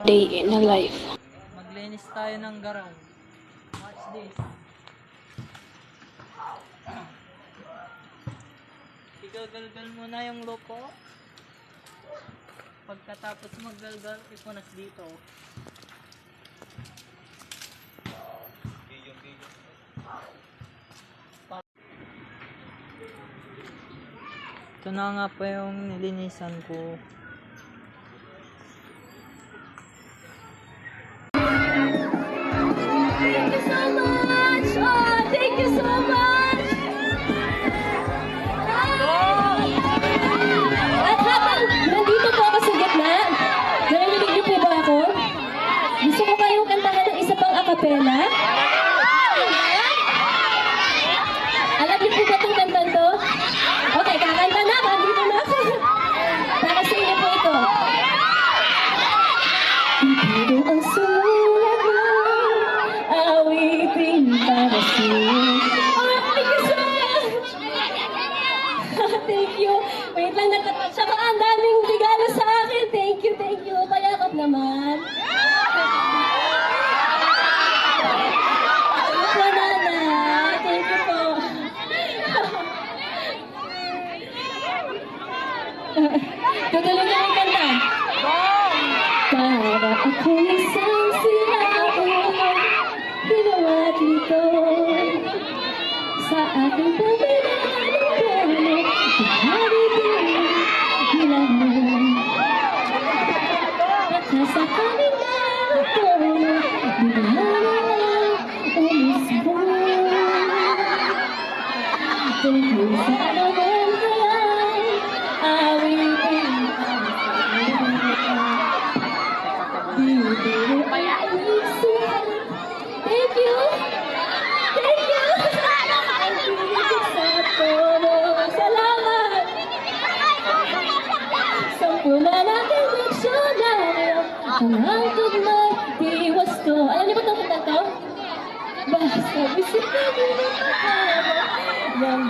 Day in a life. Maglinis tayo ng garaw. Watch this. Igalgal muna yung lupo. Pagkatapos maggalgal, ipunas dito. Ito na nga po yung nilinisan ko. Thank you so much! Oh, thank you so much! At habang nandito po ako sa gitna, narinig niyo po ba ako? Gusto ko kayong kantahan ng isa pang acapella? Alam niyo po ba itong kantang to? Okay, kakanta na, nandito na ako. Para sa inyo po ito. Ito ang sulat ng awitin para sa'yo. Oh, thank you so much! Thank you. Wait lang, saka ang daming regalo sa akin. Thank you, thank you. Payakap naman. Opo, nanay. Thank you po. Tutuloy na yung kanta. Para ako'y isang sinaon, ginawa't nito sa aking pagmamahal ng ihari din bilang mo. At nasa kanilang tono, biglang umisbo. Thank you sa naman kaya'y awitin. Thank you! Thank you! Salamat! Sampula natin diksyonaryo ang hangtod magdiwas ko. Alam niyo ba itong kanta to? Basta bisip na din ang